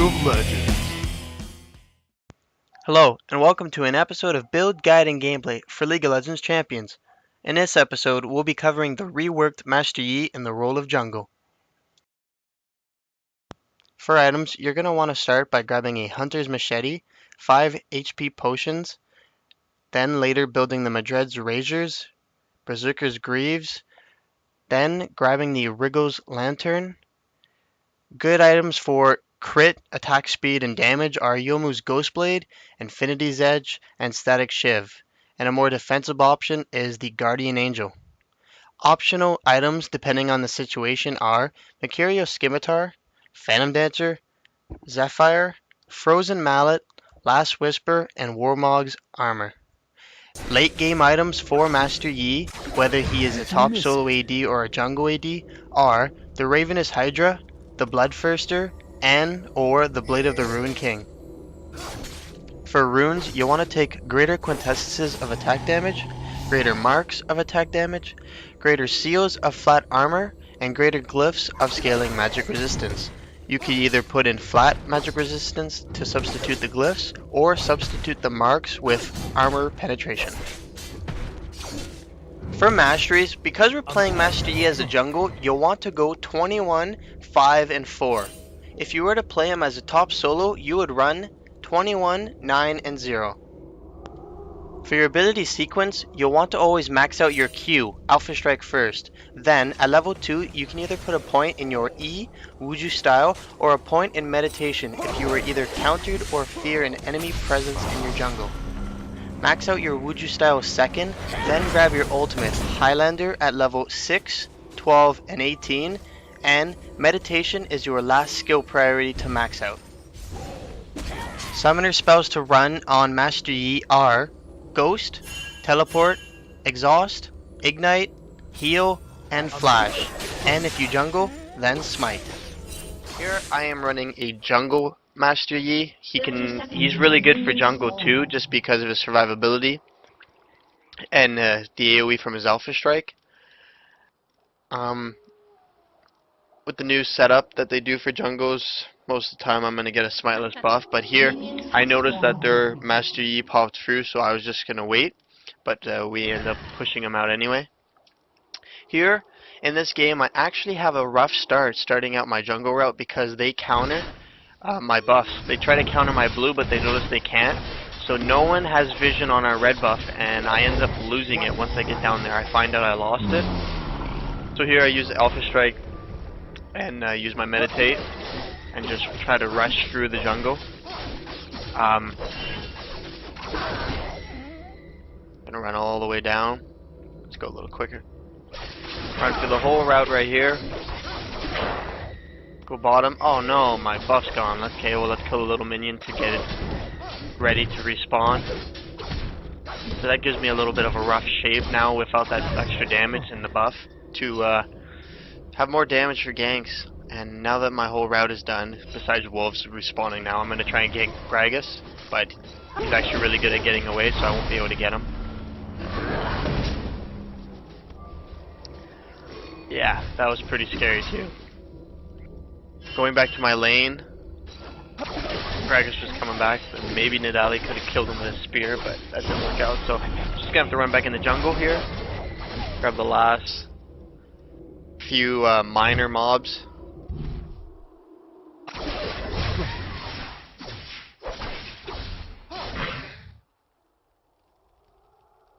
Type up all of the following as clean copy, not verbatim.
of Legends. Hello, and welcome to an episode of Build, Guide, and Gameplay for League of Legends Champions. In this episode, we'll be covering the reworked Master Yi in the role of jungle. For items, you're going to want to start by grabbing a Hunter's Machete, 5 HP potions, then later building the Madred's Razors, Berserker's Greaves, then grabbing the Wriggle's Lantern. Good items for crit, attack speed, and damage are Yomu's Ghostblade, Infinity's Edge, and Static Shiv, and a more defensive option is the Guardian Angel. Optional items depending on the situation are Mercurial Scimitar, Phantom Dancer, Zephyr, Frozen Mallet, Last Whisper, and Warmog's Armor. Late game items for Master Yi, whether he is a top solo AD or a jungle AD, are the Ravenous Hydra, the Bloodthirster, and or the Blade of the Ruin King. For runes, you'll want to take greater quintessences of attack damage, greater marks of attack damage, greater seals of flat armor, and greater glyphs of scaling magic resistance. You can either put in flat magic resistance to substitute the glyphs, or substitute the marks with armor penetration. For masteries, because we're playing Master Yi as a jungle, you'll want to go 21, 5, and 4. If you were to play him as a top solo, you would run 21, 9, and 0. For your ability sequence, you'll want to always max out your Q, Alpha Strike first. Then, at level 2, you can either put a point in your E, Wuju style, or a point in meditation if you were either countered or fear an enemy presence in your jungle. Max out your Wuju style second, then grab your ultimate Highlander at level 6, 12, and 18, and meditation is your last skill priority to max out. Summoner spells to run on Master Yi are Ghost, Teleport, Exhaust, Ignite, Heal, and Flash. And if you jungle, then Smite. Here I am running a jungle Master Yi. He's really good for jungle too, just because of his survivability and the AoE from his Alpha Strike. With the new setup that they do for jungles, most of the time I'm going to get a Smiteless buff, but here I noticed that their Master Yi popped through, so I was just going to wait, but we ended up pushing him out anyway. Here, in this game, I actually have a rough start starting out my jungle route because they counter my buffs. They try to counter my blue, but they notice they can't, so no one has vision on our red buff, and I end up losing it once I get down there. I find out I lost it. So here I use Alpha Strike and use my meditate and just try to rush through the jungle. Gonna run all the way down. Let's go a little quicker. Run through the whole route right here. Go bottom. Oh no, my buff's gone. Okay, well let's kill a little minion to get it ready to respawn. So that gives me a little bit of a rough shape now without that extra damage in the buff to have more damage for ganks. And now that my whole route is done, besides wolves respawning now, I'm going to try and gank Gragas, but he's actually really good at getting away, so I won't be able to get him. Yeah, that was pretty scary too. Going back to my lane, Gragas was coming back, but maybe Nidali could have killed him with a spear, but that didn't work out, so just going to have to run back in the jungle here, grab the last few minor mobs.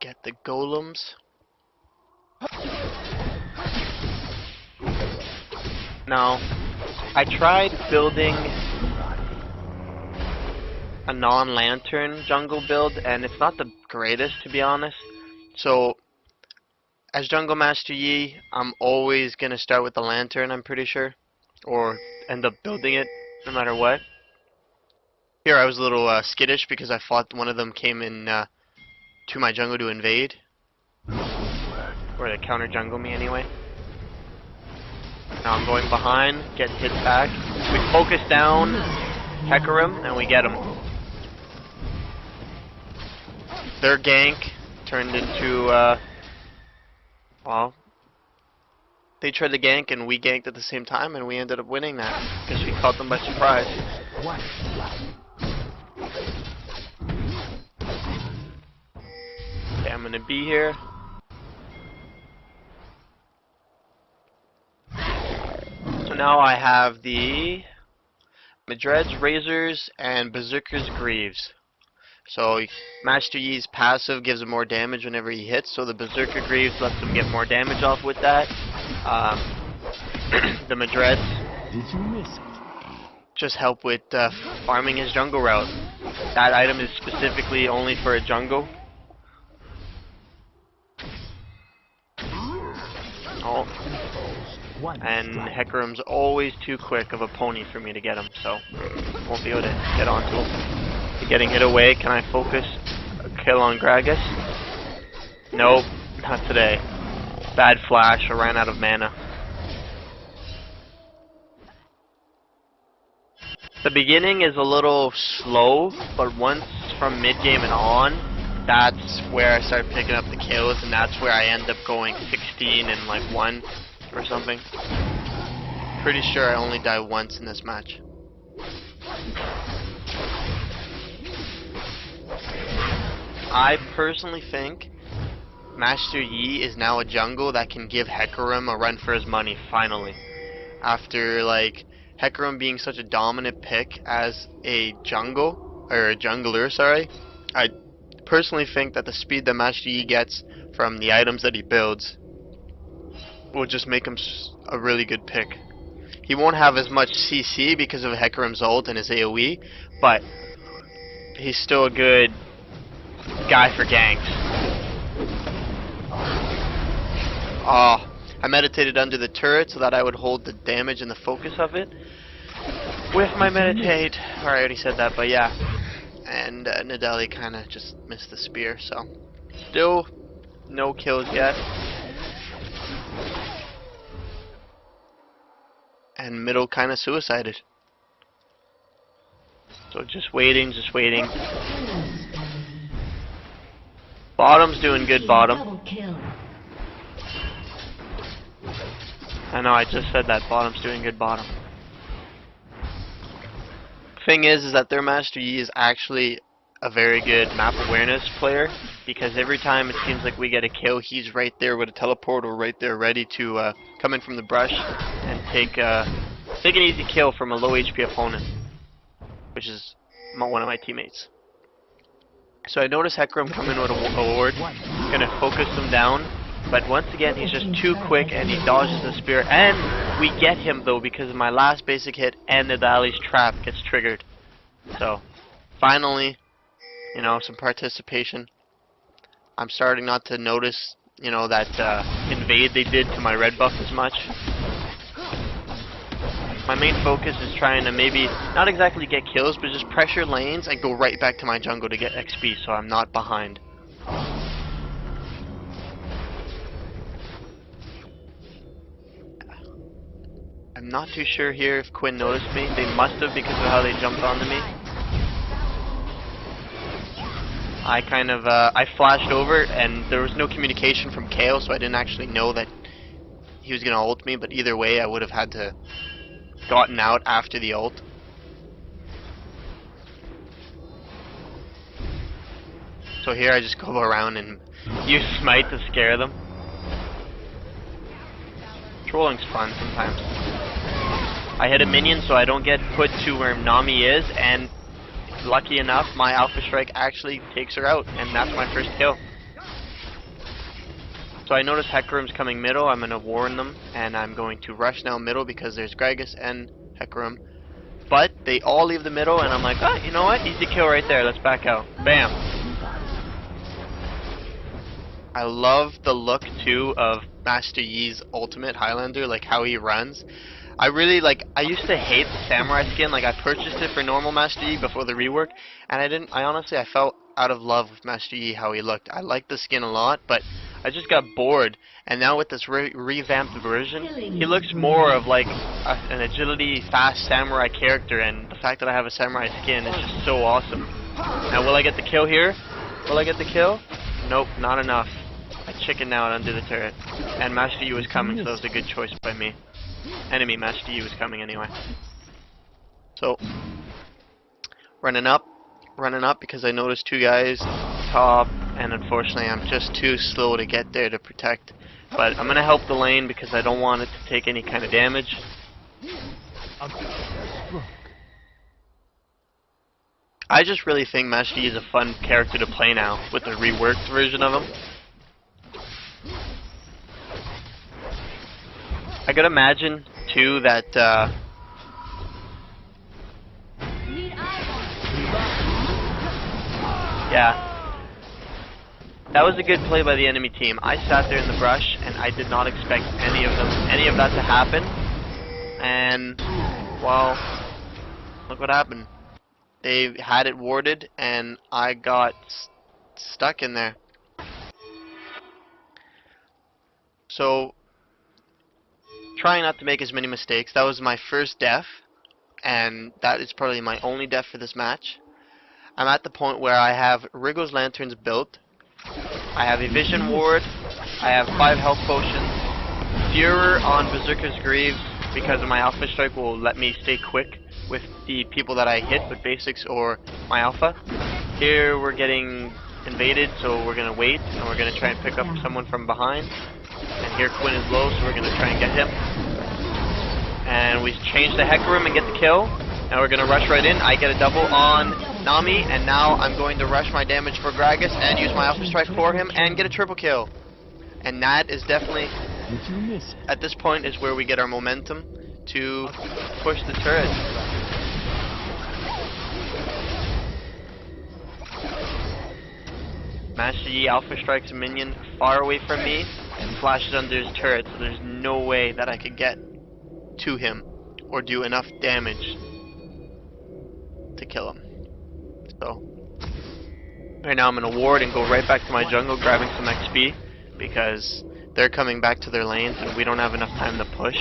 Get the golems. Now, I tried building a non-lantern jungle build, and it's not the greatest, to be honest. So, as Jungle Master Yi, I'm always going to start with the lantern, I'm pretty sure. Or end up building it, no matter what. Here I was a little skittish because I thought one of them came in to my jungle to invade. Or to counter jungle me anyway. Now I'm going behind, get hit back. We focus down, Hecarim, and we get him. Their gank turned into, well, they tried to gank and we ganked at the same time, and we ended up winning that because we caught them by surprise. Okay, I'm gonna be here. So now I have the Madred's Razors and Berserker's Greaves. So Master Yi's passive gives him more damage whenever he hits, so the Berserker Greaves lets him get more damage off with that. The Madred's just help with farming his jungle route. That item is specifically only for a jungle. Oh. And Hecarim's always too quick of a pony for me to get him, so won't be able to get onto him. He's getting hit away. Can I focus a kill on Gragas? Nope, not today. Bad flash, I ran out of mana. The beginning is a little slow, but once from mid-game and on, that's where I start picking up the kills, and that's where I end up going 16 and like 1 or something. Pretty sure I only die once in this match. I personally think Master Yi is now a jungle that can give Hecarim a run for his money, finally. After like Hecarim being such a dominant pick as a jungle, or a jungler, sorry, I personally think that the speed that Master Yi gets from the items that he builds will just make him a really good pick. He won't have as much CC because of Hecarim's ult and his AoE, but he's still a good guy for ganks. Oh, I meditated under the turret so that I would hold the damage and the focus of it with my meditate. I already said that, but yeah. And Nidali kind of just missed the spear, so still no kills yet. And middle kind of suicided. So just waiting, just waiting. Bottom's doing good, bottom. I know, I just said that. Bottom's doing good, bottom. Thing is that their Master Yi is actually a very good map awareness player, because every time it seems like we get a kill, he's right there with a teleport or right there ready to come in from the brush and take an easy kill from a low HP opponent, which is one of my teammates. So I notice Hecarim come in with a ward, gonna focus him down, but once again he's just too quick and he dodges the spear, and we get him though because of my last basic hit and Nidali's trap gets triggered. So finally, you know, some participation. I'm starting not to notice, you know, that invade they did to my red buff as much. My main focus is trying to maybe not exactly get kills, but just pressure lanes and go right back to my jungle to get XP so I'm not behind. I'm not too sure here if Quinn noticed me. They must have because of how they jumped onto me. I kind of, I flashed over and there was no communication from Kayle, so I didn't actually know that he was going to ult me, but either way I would have had to gotten out after the ult. So here I just go around and use smite to scare them. Trolling's fun sometimes. I hit a minion so I don't get put to where Nami is, and lucky enough my Alpha Strike actually takes her out, and that's my first kill. So I notice Hecarim's coming middle. I'm going to warn them, and I'm going to rush now middle because there's Gragas and Hecarim. But they all leave the middle, and I'm like, oh, you know what? Easy kill right there. Let's back out. Bam. I love the look, too, of Master Yi's ultimate Highlander, like how he runs. I really, like, I used to hate the samurai skin. Like, I purchased it for normal Master Yi before the rework, and I honestly, I felt out of love with Master Yi, how he looked. I liked the skin a lot, but I just got bored, and now with this revamped version, he looks more of like an agility, fast samurai character, and the fact that I have a samurai skin is just so awesome. Now, will I get the kill here? Will I get the kill? Nope, not enough. I chickened out under the turret, and Master Yi was coming, so that was a good choice by me. Enemy Master Yi was coming anyway. So, running up because I noticed two guys top, and unfortunately I'm just too slow to get there to protect. But I'm gonna help the lane because I don't want it to take any kind of damage. I just really think Master Yi is a fun character to play now with the reworked version of him. I could imagine too that yeah, that was a good play by the enemy team. I sat there in the brush and I did not expect any of that to happen. And well, look what happened. They had it warded and I got stuck in there. So trying not to make as many mistakes. That was my first death, and that is probably my only death for this match. I'm at the point where I have Wriggle's lanterns built. I have a vision ward. I have 5 health potions. Furor on Berserker's greaves because of my alpha strike will let me stay quick with the people that I hit with basics or my alpha. Here we're getting invaded, so we're gonna wait and we're gonna try and pick up someone from behind. And here Quinn is low, so we're gonna try and get him. And we change the heck room and get the kill. Now we're gonna rush right in. I get a double on Nami, and now I'm going to rush my damage for Gragas and use my alpha strike for him and get a triple kill. And that is definitely, at this point, is where we get our momentum to push the turret. Master Yi alpha strikes a minion far away from me and flashes under his turret, so there's no way that I could get to him or do enough damage to kill him. So right now I'm gonna ward and go right back to my jungle, grabbing some XP because they're coming back to their lanes and we don't have enough time to push.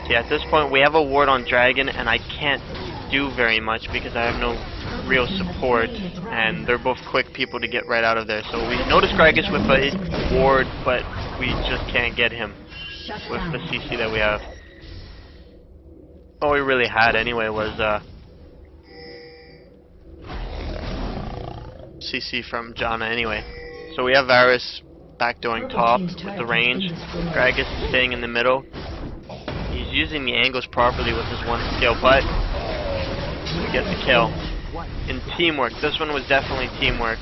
See, at this point we have a ward on Dragon and I can't do very much because I have no real support and they're both quick people to get right out of there. So we notice Gragas with a ward, but we just can't get him with the CC that we have. All we really had anyway was CC from Janna anyway. So we have Varus backdooring top with the range. Gragas is staying in the middle. He's using the angles properly with his one skill, but we get the kill. In teamwork, this one was definitely teamwork.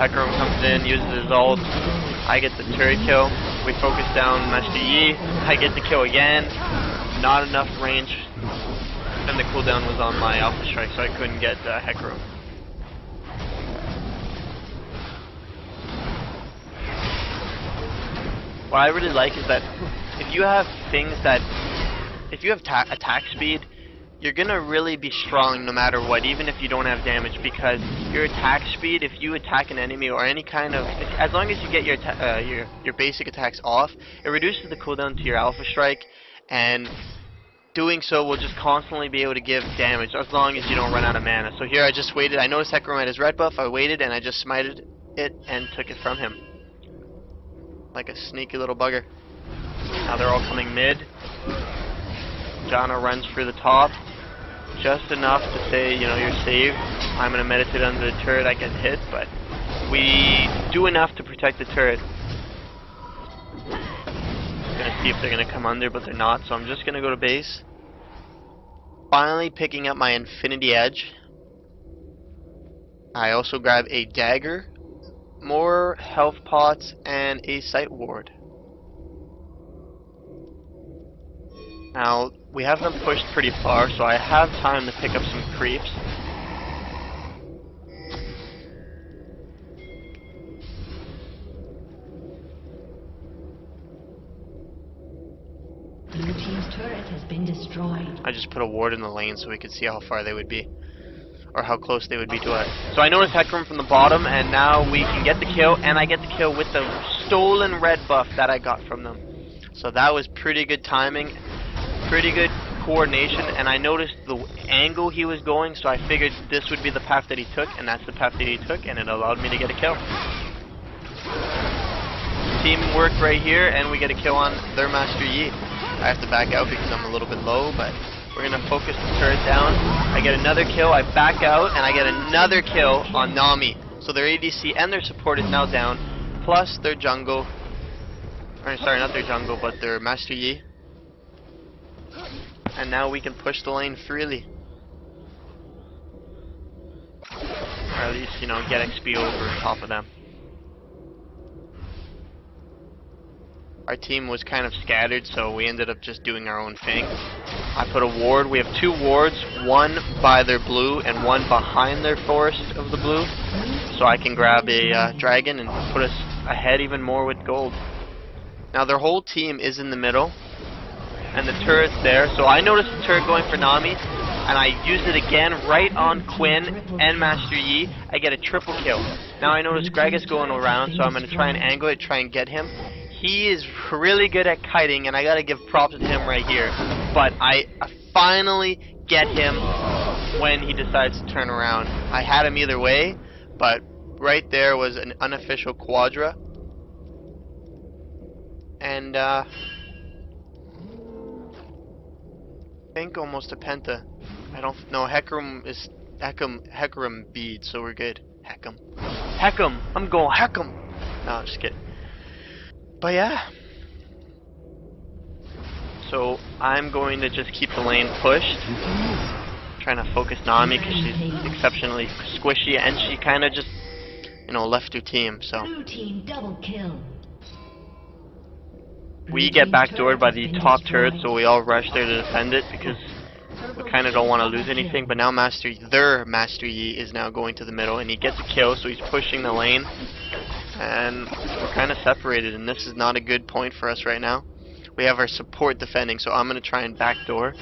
Hecarim comes in, uses his ult. I get the turret kill. We focus down Master Yi. I get the kill again. Not enough range, and the cooldown was on my alpha strike, so I couldn't get Hecarim. What I really like is that if you have things that, if you have attack speed, you're gonna really be strong no matter what, even if you don't have damage, because your attack speed, if you attack an enemy or any kind of, as long as you get your basic attacks off, it reduces the cooldown to your alpha strike, and doing so will just constantly be able to give damage as long as you don't run out of mana. So here I just waited. I noticed Hecarim had his red buff. I waited and I just smited it and took it from him like a sneaky little bugger. Now they're all coming mid. Janna runs for the top, just enough to say, you know, you're saved. I'm gonna meditate under the turret. I get hit, but we do enough to protect the turret. Gonna see if they're gonna come under, but they're not, so I'm just gonna go to base. Finally picking up my Infinity Edge. I also grab a dagger, more health pots, and a sight ward. Now we have them pushed pretty far, so I have time to pick up some creeps. Blue team's turret has been destroyed. I just put a ward in the lane so we could see how far they would be, or how close they would be to us. So I noticed Hecarim from the bottom, and now we can get the kill, and I get the kill with the stolen red buff that I got from them. So that was pretty good timing, pretty good coordination, and I noticed the angle he was going, so I figured this would be the path that he took, and that's the path that he took, and it allowed me to get a kill. Teamwork right here, and we get a kill on their Master Yi. I have to back out because I'm a little bit low, but we're going to focus the turret down. I get another kill, I back out, and I get another kill on Nami. So their ADC and their support is now down, plus their jungle, or sorry, not their jungle, but their Master Yi. And now we can push the lane freely. Or at least, you know, get XP over top of them. Our team was kind of scattered, so we ended up just doing our own thing. I put a ward. We have 2 wards, one by their blue and one behind their forest of the blue. So I can grab a dragon and put us ahead even more with gold. Now their whole team is in the middle, and the turret's there. So I noticed the turret going for Nami, and I use it again right on Quinn and Master Yi. I get a triple kill. Now I notice Greg is going around, so I'm going to try and angle it, try and get him. He is really good at kiting, and I gotta give props to him right here. But I finally get him when he decides to turn around. I had him either way, but right there was an unofficial quadra. And I think almost a penta. I don't know. Hecarim is Hecarim bead, so we're good. Hecarim. I'm going Hecarim. No, I'm just kidding. But yeah, so I'm going to just keep the lane pushed, trying to focus Nami because she's exceptionally squishy, and she kind of just, you know, left her team. So Blue team double kill. We get backdoored by the top turret, so we all rush there to defend it because we kind of don't want to lose anything. But now their Master Yi is now going to the middle, and he gets a kill, so he's pushing the lane. And we're kind of separated, and this is not a good point for us right now. We have our support defending, so I'm going to try and backdoor.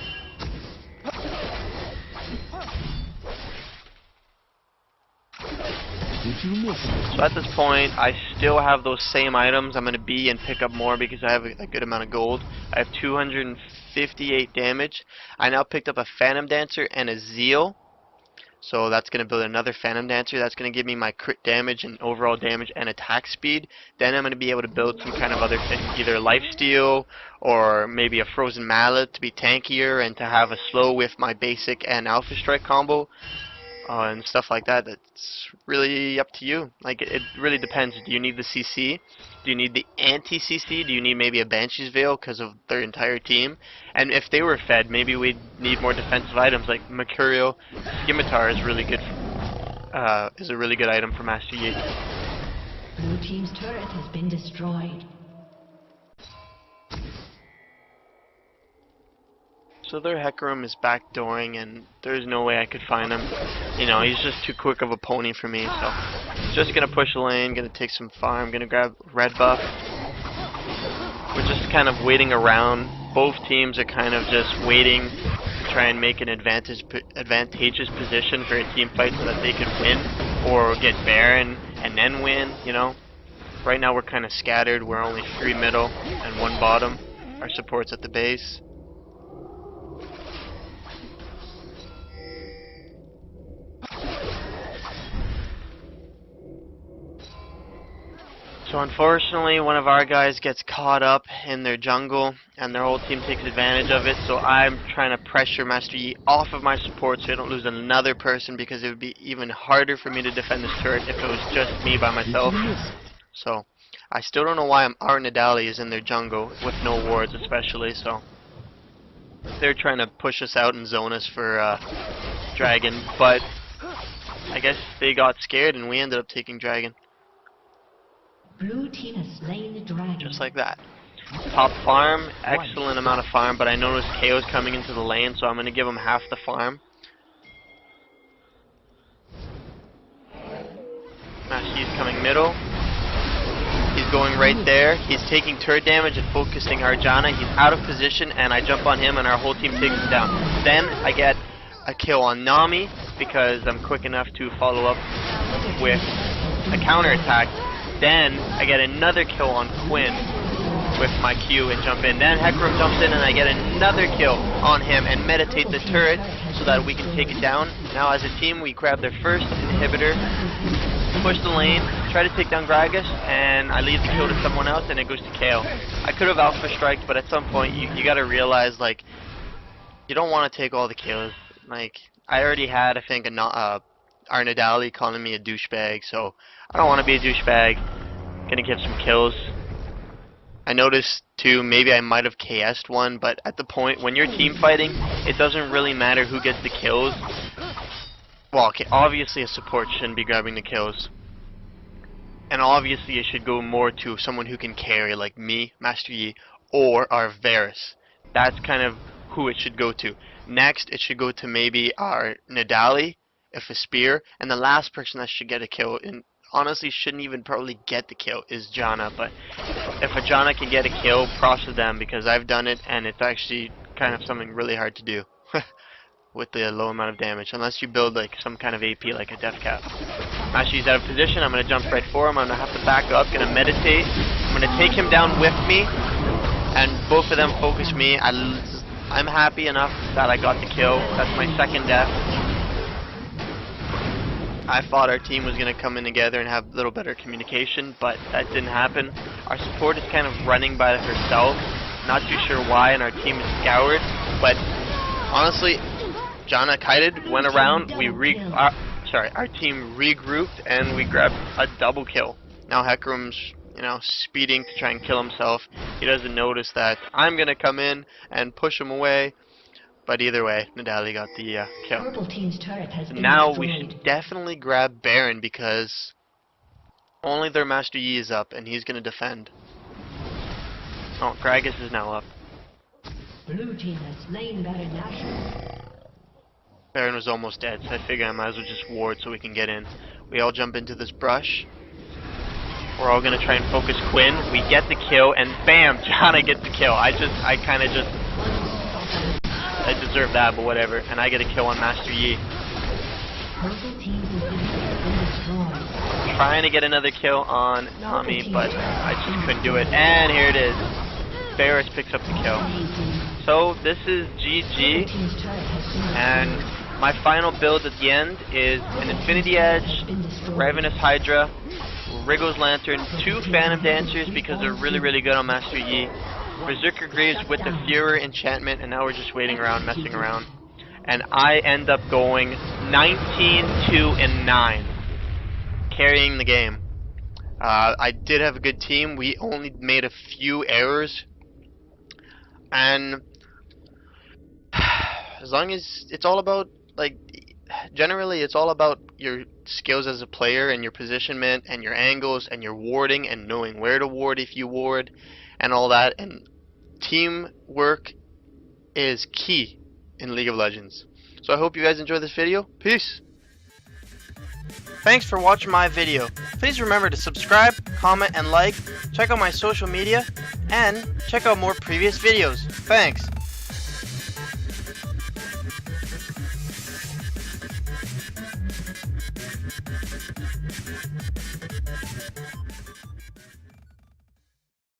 So at this point, I still have those same items. I'm going to be and pick up more because I have a good amount of gold. I have 258 damage. I now picked up a Phantom Dancer and a Zeal. So that's going to build another Phantom Dancer. That's going to give me my crit damage and overall damage and attack speed. Then I'm going to be able to build some kind of other thing. Either Lifesteal or maybe a Frozen Mallet to be tankier and to have a slow with my basic and Alpha Strike combo. And stuff like that. That's really up to you. Like, it really depends. Do you need the CC? Do you need the anti-CC? Do you need maybe a Banshee's Veil because of their entire team? And if they were fed, maybe we'd need more defensive items like Mercurial. Scimitar is really good. Is a really good item for Master Yi. Blue team's turret has been destroyed. So their Hecarim is backdooring, and there's no way I could find him. You know, he's just too quick of a pony for me, so just gonna push the lane, gonna take some farm, gonna grab red buff. We're just kind of waiting around. Both teams are kind of just waiting to try and make an advantageous position for a team fight so that they could win, or get Baron and then win, you know. Right now we're kind of scattered. We're only 3 middle and 1 bottom. Our support's at the base. So unfortunately, one of our guys gets caught up in their jungle, and their whole team takes advantage of it. So I'm trying to pressure Master Yi off of my support so I don't lose another person, because it would be even harder for me to defend this turret if it was just me by myself. So I still don't know why our Nadali is in their jungle with no wards, especially. So they're trying to push us out and zone us for dragon, but I guess they got scared and we ended up taking dragon. Blue team has slain the dragon. Just like that. Top farm, excellent amount of farm, but I noticed KO's coming into the lane, so I'm going to give him half the farm. Mashi's coming middle. He's going right there. He's taking turret damage and focusing Arjana. He's out of position, and I jump on him, and our whole team takes him down. Then I get a kill on Nami because I'm quick enough to follow up with a counterattack. Then I get another kill on Quinn with my Q and jump in. Then Hecarim jumps in and I get another kill on him and meditate the turret so that we can take it down. Now as a team we grab their first inhibitor, push the lane, try to take down Gragas, and I leave the kill to someone else, and it goes to KO. I could have alpha striked, but at some point you gotta realize, like, you don't want to take all the kills. Like, I already had, I think, our Nidali calling me a douchebag, so I don't want to be a douchebag. Gonna get some kills. I noticed too, maybe I might have KS'd one, but at the point when you're team fighting, it doesn't really matter who gets the kills. Well, okay, obviously a support shouldn't be grabbing the kills, and obviously it should go more to someone who can carry, like me, Master Yi, or our Varus. That's kind of who it should go to. Next, it should go to maybe our Nidali, if a spear, and the last person that should get a kill, and honestly shouldn't even probably get the kill, is Janna. But if a Janna can get a kill, props to them, because I've done it, and it's actually kind of something really hard to do with the low amount of damage, unless you build like some kind of AP like a death cap. Actually, he's out of position. I'm gonna jump right for him. I'm gonna have to back up, gonna meditate. I'm gonna take him down with me, and both of them focus me. I'm happy enough that I got the kill. That's my second death. I thought our team was going to come in together and have a little better communication, but that didn't happen. Our support is kind of running by herself. Not too sure why, and our team is scoured. But honestly, Janna kited, went around. Our team regrouped, and we grabbed a double kill. Now Hecarim's, speeding to try and kill himself. He doesn't notice that I'm going to come in and push him away. But either way, Nidali got the kill. Purple team's turret has been Now destroyed. we should definitely grab Baron, because only their Master Yi is up, and he's going to defend. Oh, Gragas is now up. Blue team has slain Baron Nashor. Baron was almost dead, so I figured I might as well just ward so we can get in. We all jump into this brush. We're all going to try and focus Quinn. We get the kill, and bam, Janna gets the kill. I deserve that, but whatever. And I get a kill on Master Yi. Purple team's inhibitor has been destroyed. Trying to get another kill on Nami, but I just couldn't do it. And here it is. Varus picks up the kill. So this is GG. And my final build at the end is an Infinity Edge, Ravenous Hydra, Wriggle's Lantern, 2 Phantom Dancers because they're really, really good on Master Yi, Berserker Greaves with the Furor enchantment, and now we're just waiting around, messing around. And I end up going 19-2-9, carrying the game. I did have a good team. We only made a few errors, and as long as it's all about, like, generally it's all about your skills as a player and your positionment and your angles and your warding and knowing where to ward if you ward and all that, and teamwork is key in League of Legends. So I hope you guys enjoyed this video. Peace! Thanks for watching my video. Please remember to subscribe, comment, and like. Check out my social media, and check out more previous videos. Thanks!